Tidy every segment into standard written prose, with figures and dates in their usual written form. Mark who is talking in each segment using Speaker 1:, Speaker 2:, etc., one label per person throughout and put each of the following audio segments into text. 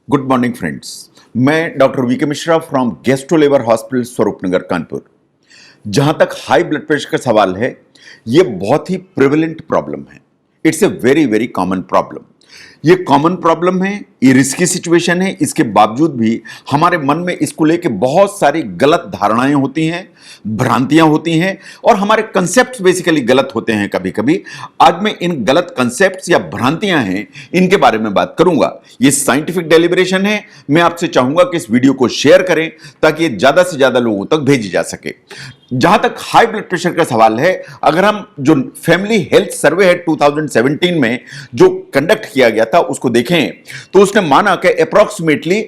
Speaker 1: Good morning friends. मैं doctor VK Mishra from gastro liver hospital Swaroopnagar Kanpur. जहां तक हाई ब्लड प्रेशर का सवाल है, यह बहुत ही प्रिवेलेंट प्रॉब्लम है। It's a very very common problem. ये कॉमन प्रॉब्लम है, ये रिस्की सिचुएशन है। इसके बावजूद भी हमारे मन में इसको लेके बहुत सारी गलत धारणाएं होती हैं, भ्रांतियां होती हैं और हमारे कंसेप्ट बेसिकली गलत होते हैं कभी कभी। आज मैं इन गलत कंसेप्ट या भ्रांतियां हैं, इनके बारे में बात करूंगा। ये साइंटिफिक डेलिब्रेशन है। मैं आपसे चाहूंगा कि इस वीडियो को शेयर करें ताकि ये ज्यादा से ज्यादा लोगों तक भेजी जा सके। जहां तक हाई ब्लड प्रेशर का सवाल है, अगर हम जो फैमिली हेल्थ सर्वे है 2017 में जो कंडक्ट किया गया था उसको देखें तो उसने माना कि अप्रॉक्सीमेटली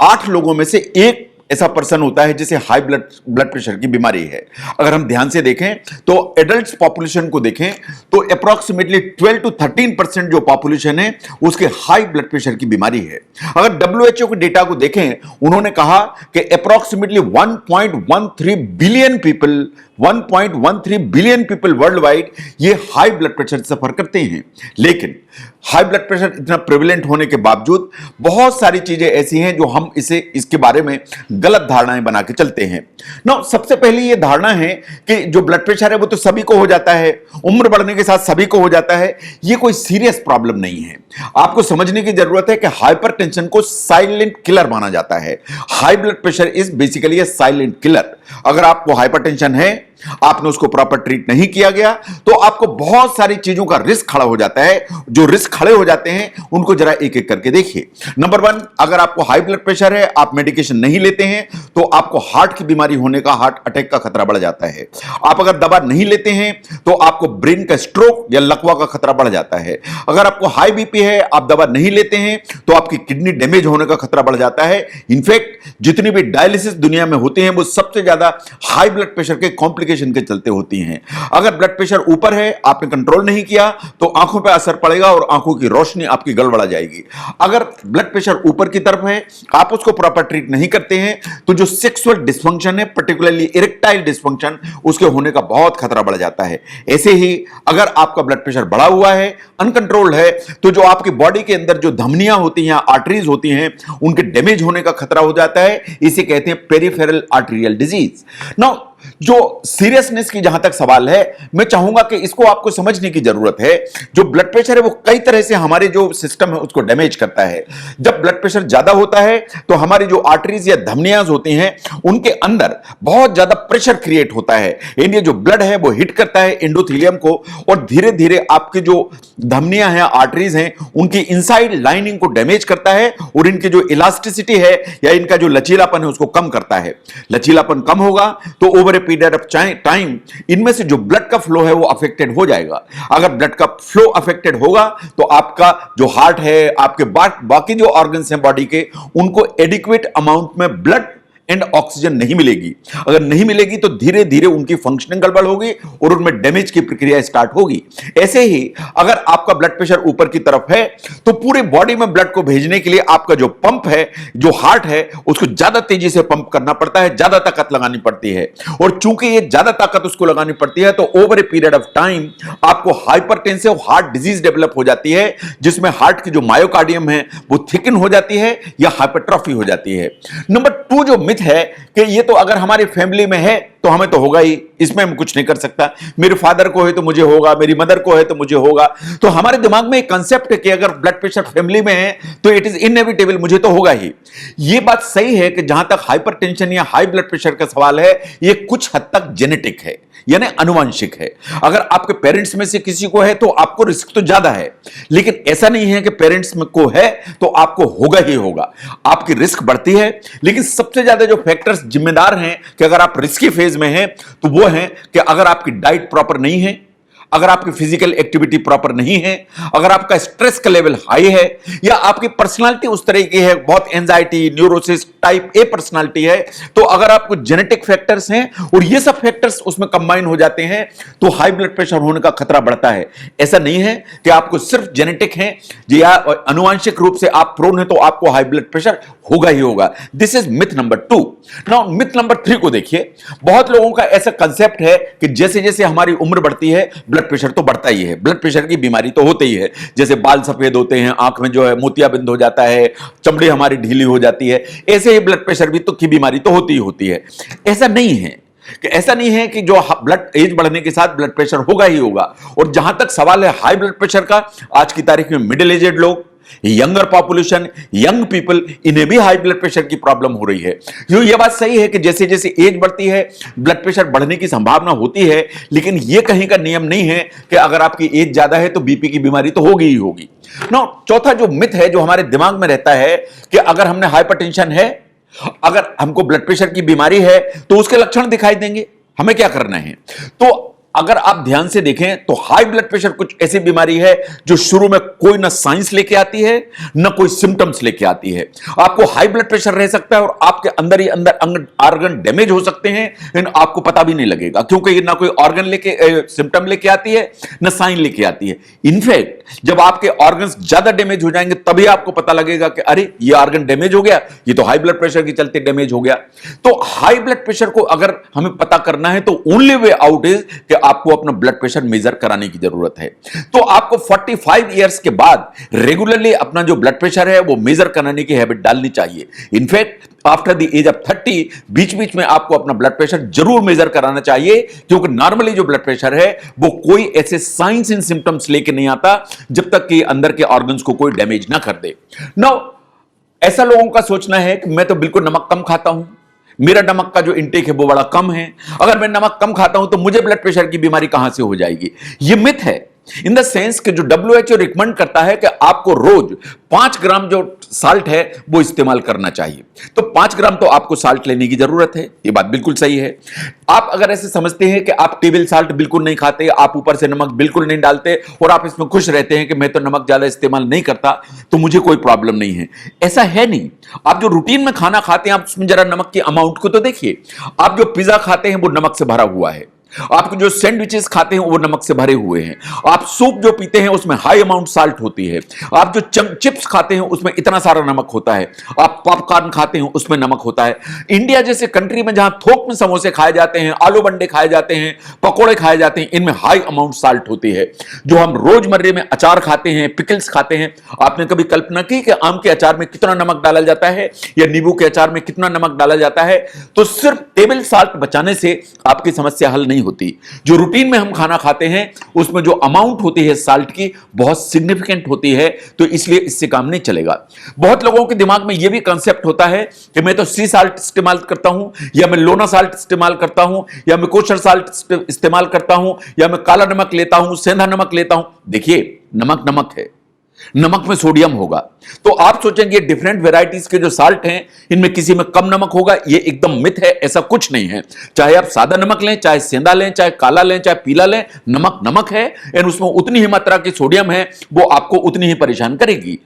Speaker 1: 8 लोगों में से एक ऐसा पर्सन होता है जिसे हाई ब्लड प्रेशर की बीमारी है। अगर हम ध्यान से देखें तो एडल्ट पॉपुलेशन को देखें तो अप्रॉक्सीमेटली 12 to 13% जो पॉपुलेशन है उसके हाई ब्लड प्रेशर की बीमारी है। अगर WHO के डेटा को देखें, उन्होंने कहा कि approximately 1.13 billion people world wide ये हाई ब्लड प्रेशर सफर करते हैं। लेकिन हाई ब्लड प्रेशर इतना प्रेवलेंट होने के बावजूद बहुत सारी चीजें ऐसी हैं जो हम इसके बारे में गलत धारणाएं बना के चलते हैं। ना, सबसे पहली ये धारणा है कि जो ब्लड प्रेशर है वो तो सभी को हो जाता है, उम्र बढ़ने के साथ सभी को हो जाता है। ये कोई सीरियस प्रॉब्लम नहीं है। आपको समझने की जरूरत है कि हाइपरटेंशन को साइलेंट किलर माना जाता है। High blood pressure is basically A silent killer. अगर आपको हाइपरटेंशन है, आपने उसको प्रॉपर ट्रीट नहीं किया गया तो आपको बहुत सारी चीजों का रिस्क खड़ा हो जाता है। जो रिस्क खड़े हो जाते हैं उनको जरा एक एक करके देखिए। नंबर 1, अगर आपको हाई ब्लड प्रेशर है, आप मेडिकेशन नहीं लेते हैं तो आपको हार्ट की बीमारी होने का, हार्ट अटैक का खतरा बढ़ जाता है। आप अगर दवा नहीं लेते हैं तो आपको ब्रेन का स्ट्रोक या लकवा का खतरा बढ़ जाता है। अगर आपको हाई बीपी है, आप दवा नहीं लेते हैं तो आपकी किडनी डैमेज होने का खतरा बढ़ जाता है। इनफैक्ट जितनी भी डायलिसिस दुनिया में होती हैं वो सबसे ज्यादा हाई ब्लड प्रेशर के कॉम्प्लिकेशन के चलते होती हैं। अगर ब्लड प्रेशर ऊपर है, आपने कंट्रोल नहीं किया तो आंखों पर असर पड़ेगा और आंखों की रोशनी आपकी गड़बड़ा जाएगी। अगर ब्लड प्रेशर ऊपर की तरफ है, आप उसको प्रॉपर ट्रीट नहीं करते हैं तो जो सेक्सुअल डिस्फंक्शन है, पर्टिकुलरली इरेक्टाइल डिस्फंक्शन, उसके होने का बहुत खतरा बढ़ जाता है। ऐसे ही अगर आपका ब्लड प्रेशर बढ़ा हुआ है, अनकंट्रोल्ड है, तो जो आपकी बॉडी के अंदर जो धमनियां होती हैं, आर्टरीज होती हैं, उनके डैमेज होने का खतरा हो जाता है। इसे कहते हैं पेरिफेरल आर्टेरियल डिजीज। नाउ, जो सीरियसनेस की जहां तक सवाल है, मैं चाहूंगा कि इसको आपको समझने की जरूरत है। जो ब्लड प्रेशर है वो कई तरह से हमारे जो सिस्टम है उसको डैमेज करता है। जब ब्लड प्रेशर ज्यादा होता है तो हमारी जो आर्टरीज या धमनियां होती हैं उनके अंदर बहुत ज्यादा प्रेशर क्रिएट होता है। ये जो ब्लड है वो हिट करता है एंडोथेलियम को और धीरे धीरे आपकी जो धमनियां हैं, आर्टरीज हैं, उनकी इनसाइड लाइनिंग को डैमेज करता है और इनकी जो इलास्टिसिटी है या इनका जो लचीलापन है उसको कम करता है। लचीलापन कम होगा तो over a period of time इनमें से जो ब्लड का फ्लो है वो अफेक्टेड हो जाएगा। अगर ब्लड का फ्लो अफेक्टेड होगा तो आपका जो हार्ट है, आपके बाकी जो ऑर्गन्स हैं बॉडी के, उनको एडिक्वेट अमाउंट में ब्लड एंड ऑक्सीजन नहीं मिलेगी। अगर नहीं मिलेगी तो धीरे धीरे उनकी फंक्शनिंग गड़बड़ होगी और उनमें डैमेज की प्रक्रिया स्टार्ट होगी। ऐसे ही अगर आपका ब्लड प्रेशर ऊपर की तरफ है तो पूरी बॉडी में ब्लड को भेजने के लिए आपका जो पंप है, जो हार्ट है, उसको ज्यादा तेजी से पंप करना पड़ता है, ज्यादा ताकत लगानी पड़ती है। और चूंकि ये ज्यादा ताकत उसको लगानी पड़ती है तो over a period of time आपको हाइपरटेंसिव हार्ट डिजीज डेवलप हो जाती है, जिसमें हार्ट की जो मायोकार्डियम है वो थिकन हो जाती है या हाइपरट्रॉफी हो जाती है। नंबर 2 जो मिथ है कि ये तो अगर हमारी फैमिली में है तो हमें तो होगा ही, इसमें हम कुछ नहीं कर सकता। मेरे फादर को है तो मुझे होगा, मेरी मदर को है तो मुझे होगा। तो हमारे दिमाग में एक कांसेप्ट है कि अगर ब्लड प्रेशर फैमिली में है तो इट इज इनएविटेबल, मुझे तो होगा ही। ये बात सही है कि जहां तक हाइपरटेंशन या हाई ब्लड प्रेशर का सवाल है, ये कुछ हद तक जेनेटिक है, यानी अनुवांशिक है। अगर आपके पेरेंट्स में से किसी को है तो आपको रिस्क तो ज्यादा है, लेकिन ऐसा नहीं है कि पेरेंट्स में को है तो आपको होगा ही होगा। आपकी रिस्क बढ़ती है, लेकिन सबसे ज्यादा जो फैक्टर्स जिम्मेदार हैं कि अगर आप रिस्की फेज में हैं तो वो है कि अगर आपकी डाइट प्रॉपर नहीं है, अगर आपकी फिजिकल एक्टिविटी प्रॉपर नहीं है, अगर आपका स्ट्रेस का लेवल हाई है, या आपकी पर्सनालिटी उस तरह की है, बहुत anxiety, neurosis type A personality है, तो अगर आपको जेनेटिक फैक्टर्स हैं और ये सब फैक्टर्स उसमें कंबाइन हो जाते हैं तो हाई ब्लड प्रेशर होने का खतरा बढ़ता है। ऐसा नहीं है कि आपको सिर्फ जेनेटिक है या अनुवांशिक रूप से आप प्रोन है तो आपको हाई ब्लड प्रेशर होगा ही होगा। This is myth number 2। Now myth number 3 को देखिए। बहुत लोगों का ऐसा कंसेप्ट है कि जैसे जैसे हमारी उम्र बढ़ती है ब्लड प्रेशर तो बढ़ता ही है। ब्लड प्रेशर की बीमारी तो होती ही है, जैसे बाल सफेद होते हैं, आंख में जो है मोतियाबिंद हो जाता है, चमड़ी हमारी ढीली हो जाती है, ऐसे ही ब्लड प्रेशर भी तो की बीमारी तो होती ही होती है। ऐसा नहीं है कि जो ब्लड एज बढ़ने के साथ ब्लड प्रेशर होगा ही होगा। और जहां तक सवाल है हाई ब्लड प्रेशर का, आज की तारीख में मिडिल एजेड लोग, यंगर पॉपुलेशन, यंग पीपल, इन्हें भी हाई ब्लड प्रेशर की प्रॉब्लम हो रही है। ये बात सही है कि जैसे जैसे एज बढ़ती है ब्लड प्रेशर बढ़ने की संभावना होती है, लेकिन यह कहीं का नियम नहीं है कि अगर आपकी एज ज्यादा है तो बीपी की बीमारी तो होगी ही होगी। चौथा जो मिथ है जो हमारे दिमाग में रहता है कि अगर हमने हाइपरटेंशन है, अगर हमको ब्लड प्रेशर की बीमारी है तो उसके लक्षण दिखाई देंगे, हमें क्या करना है। तो अगर आप ध्यान से देखें तो हाई ब्लड प्रेशर कुछ ऐसी बीमारी है जो शुरू में कोई ना साइंस लेके आती है ना कोई सिम्टम्स लेके आती है। आपको हाई ब्लड प्रेशर रह सकता है और आपके अंदर ही अंदर ऑर्गन डैमेज हो सकते हैं, लेकिन आपको पता भी नहीं लगेगा, क्योंकि ये ना कोई ऑर्गन लेके सिम्टम लेके आती है ना साइन लेके आती है। इनफैक्ट जब आपके ऑर्गन्स ज्यादा डैमेज हो जाएंगे तभी आपको पता लगेगा कि अरे ये ऑर्गन डैमेज हो गया, ये तो हाई ब्लड प्रेशर के चलते डैमेज हो गया। तो हाई ब्लड प्रेशर को अगर हमें पता करना है तो ओनली वे आउट इज कि आपको अपना ब्लड प्रेशर मेजर कराने की जरूरत है। तो आपको 45 इयर्स के बाद रेगुलरली अपना जो ब्लड प्रेशर है वो मेजर कराने की हैबिट डालनी चाहिए। In fact after the age of 30 बीच बीच में आपको अपना ब्लड प्रेशर जरूर मेजर कराना चाहिए, क्योंकि नॉर्मली जो ब्लड प्रेशर है वो कोई ऐसे साइंस एंड सिम्टम्स लेके नहीं आता जब तक कि अंदर के ऑर्गन्स को कोई डैमेज ना कर दे। नाउ ऐसा लोगों का सोचना है कि मैं तो बिल्कुल नमक कम खाता हूं, मेरा नमक का जो इंटेक है वो बड़ा कम है, अगर मैं नमक कम खाता हूं तो मुझे ब्लड प्रेशर की बीमारी कहां से हो जाएगी। यह मिथ है इन द सेंस कि जो WHO रिकमेंड करता है कि आपको रोज 5 ग्राम जो साल्ट है वो इस्तेमाल करना चाहिए। तो 5 ग्राम तो आपको साल्ट लेने की जरूरत है, ये बात बिल्कुल सही है। आप अगर ऐसे समझते हैं कि आप टेबल साल्ट बिल्कुल नहीं खाते, आप ऊपर से नमक बिल्कुल नहीं डालते और आप इसमें खुश रहते हैं कि मैं तो नमक ज्यादा इस्तेमाल नहीं करता तो मुझे कोई प्रॉब्लम नहीं है, ऐसा है नहीं। आप जो रूटीन में खाना खाते हैं आप उसमें जरा नमक की अमाउंट को तो देखिए। आप जो पिज्जा खाते हैं वो नमक से भरा हुआ है, आप जो सैंडविचेस खाते हैं वो नमक से भरे हुए हैं, आप सूप जो पीते हैं उसमें हाई अमाउंट साल्ट होती है, आप जो चिप्स खाते हैं उसमें इतना सारा नमक होता है, आप पॉपकॉर्न खाते हैं उसमें नमक होता है। इंडिया जैसे कंट्री में जहां थोक में समोसे खाए जाते हैं, आलू बंडे खाए जाते हैं, पकोड़े खाए जाते हैं, इनमें हाई अमाउंट साल्ट होती है। जो हम रोजमर्रे में अचार खाते हैं, पिकल्स खाते हैं, आपने कभी कल्पना की कि आम के अचार में कितना नमक डाला जाता है या नींबू के अचार में कितना नमक डाला जाता है। तो सिर्फ टेबल साल्ट बचाने से आपकी समस्या हल नहीं होती। जो रूटीन में हम खाना खाते हैं उसमें जो अमाउंट होती है साल्ट की बहुत सिग्निफिकेंट होती है, तो इसलिए इससे काम नहीं चलेगा। बहुत लोगों के दिमाग में यह भी कंसेप्ट होता है कि मैं तो सी साल्ट इस्तेमाल करता हूं या मैं लोना साल्ट इस्तेमाल करता हूं या मैं कोशर साल्ट इस्तेमाल करता हूं या मैं काला नमक लेता हूं, सेंधा नमक लेता हूं। देखिए नमक नमक है, नमक में सोडियम होगा। तो आप सोचेंगे डिफरेंट वैरायटीज के जो साल्ट हैं इनमें किसी में कम नमक होगा, ये एकदम मिथ है, ऐसा कुछ नहीं है। चाहे आप सादा नमक लें, चाहे सेंधा लें, चाहे काला लें, चाहे पीला लें, नमक नमक है एंड उसमें उतनी ही मात्रा की सोडियम है, वो आपको उतनी ही परेशान करेगी।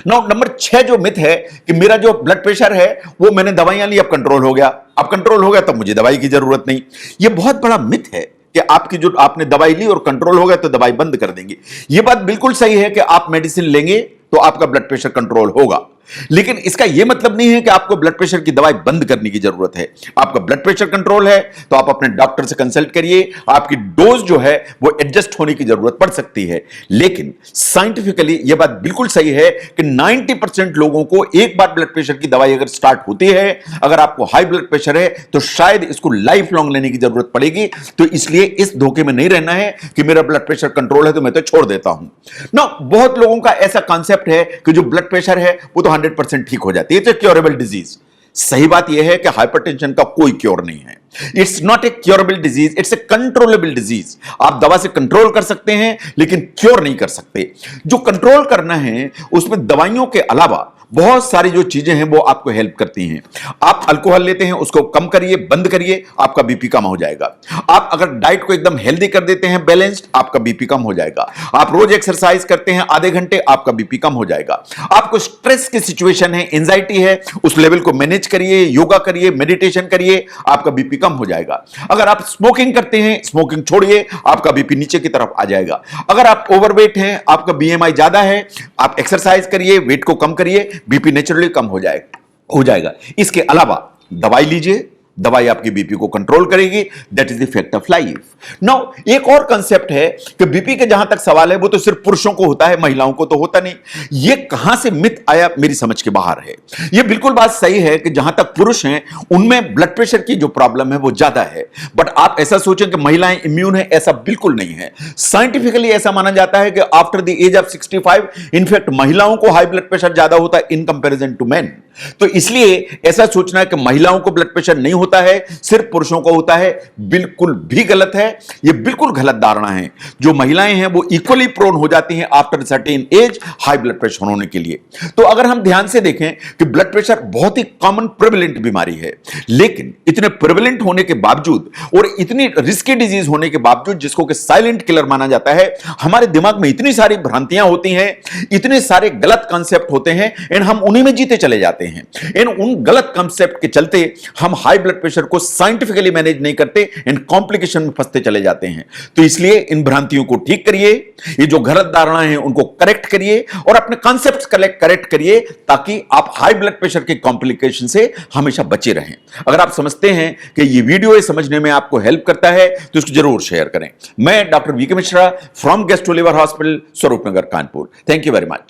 Speaker 1: नंबर 6 जो मिथ है कि मेरा जो ब्लड प्रेशर है वो मैंने दवाइयां ली अब कंट्रोल हो गया, अब कंट्रोल हो गया तब मुझे दवाई की जरूरत नहीं। ये बहुत बड़ा मिथ है कि आपकी जो आपने दवाई ली और कंट्रोल हो गया तो दवाई बंद कर देंगे। यह बात बिल्कुल सही है कि आप मेडिसिन लेंगे तो आपका ब्लड प्रेशर कंट्रोल होगा, लेकिन इसका यह मतलब नहीं है कि आपको ब्लड प्रेशर की दवाई बंद करने की जरूरत है। आपका ब्लड प्रेशर कंट्रोल है तो आप अपने डॉक्टर से कंसल्ट करिए, आपकी डोज जो है वो एडजस्ट होने की जरूरत पड़ सकती है। लेकिन साइंटिफिकली यह बात बिल्कुल सही है कि 90% लोगों को एक बार ब्लड प्रेशर की दवाई अगर स्टार्ट होती है, अगर आपको हाई ब्लड प्रेशर है तो शायद इसको लाइफ लॉन्ग लेने की जरूरत पड़ेगी। तो इसलिए इस धोखे में नहीं रहना है कि मेरा ब्लड प्रेशर कंट्रोल है तो मैं तो छोड़ देता हूं ना। बहुत लोगों का ऐसा कॉन्सेप्ट है कि जो ब्लड प्रेशर है वो तो 100% ठीक हो जाती है, तो क्योरेबल डिजीज। सही बात यह है कि हाइपरटेंशन का कोई क्योर नहीं है। It's not a curable disease, it's a controllable disease. आप दवा से कंट्रोल कर सकते हैं लेकिन क्योर नहीं कर सकते। जो कंट्रोल करना है उसमें दवाइयों के अलावा बहुत सारी जो चीजें हैं वो आपको हेल्प करती हैं। आप अल्कोहल लेते हैं उसको कम करिए, बंद करिए, आपका बीपी कम हो जाएगा। आप अगर डाइट को एकदम हेल्दी कर देते हैं, बैलेंस्ड, आपका बीपी कम हो जाएगा। आप रोज एक्सरसाइज करते हैं आधे घंटे, आपका बीपी कम हो जाएगा। आपको स्ट्रेस की सिचुएशन है, एंजाइटी है, उस लेवल को मैनेज करिए, योगा करिए, मेडिटेशन करिए, आपका बीपी कम हो जाएगा। अगर आप स्मोकिंग करते हैं, स्मोकिंग छोड़िए, आपका बीपी नीचे की तरफ आ जाएगा। अगर आप ओवरवेट हैं, आपका बीएमआई ज्यादा है, आप एक्सरसाइज करिए, वेट को कम करिए, बीपी नेचुरली कम हो जाएगा। इसके अलावा दवाई लीजिए, दवाई आपकी बीपी को कंट्रोल करेगी। That is the fact of life. Now एक और कंसेप्ट है कि बीपी के जहां तक सवाल है वो तो सिर्फ पुरुषों को होता है, महिलाओं को तो होता नहीं। ये कहां से मिथ आया मेरी समझ के बाहर है। ये बिल्कुल बात सही है कि जहां तक पुरुष हैं उनमें ब्लड प्रेशर की जो प्रॉब्लम है वो ज्यादा है, बट आप ऐसा सोचें कि महिलाएं इम्यून है, ऐसा बिल्कुल नहीं है। साइंटिफिकली ऐसा माना जाता है कि after the age of 65 in fact महिलाओं को हाई ब्लड प्रेशर ज्यादा होता है इन कंपैरिजन टू मेन। तो इसलिए ऐसा सोचना है कि महिलाओं को ब्लड प्रेशर नहीं होता है, सिर्फ पुरुषों को होता है, बिल्कुल भी गलत है। यह बिल्कुल गलत धारणा है। जो महिलाएं हैं वो इक्वली प्रोन हो जाती हैं after certain age high blood pressure होने के लिए। तो अगर हम ध्यान से देखें कि ब्लड प्रेशर बहुत ही कॉमन प्रेवलेंट बीमारी है, लेकिन इतने प्रेवलेंट होने के बावजूद और इतनी रिस्की डिजीज होने के बावजूद, जिसको कि साइलेंट किलर माना जाता है, हमारे दिमाग में इतनी सारी भ्रांतियां होती हैं, इतने सारे गलत कॉन्सेप्ट होते हैं एंड हम उन्हीं में जीते चले जाते हैं। इन उन गलत कॉन्सेप्ट के चलते हम हाई ब्लड प्रेशर को साइंटिफिकली मैनेज नहीं करते एंड कॉम्प्लिकेशन में फंसते चले जाते हैं। तो इसलिए इन भ्रांतियों को ठीक करिए, ये जो गलत धारणाएं हैं उनको करेक्ट करिए और अपने कॉन्सेप्ट्स करेक्ट करिए, ताकि आप हाई ब्लड प्रेशर के कॉम्प्लिकेशन से हमेशा बचे रहें। अगर आप समझते हैं कि ये वीडियो समझने में आपको हेल्प करता है तो इसको जरूर शेयर करें। मैं doctor VK Mishra from gastro liver hospital, Swaroop Nagar, Kanpur. Thank you very much.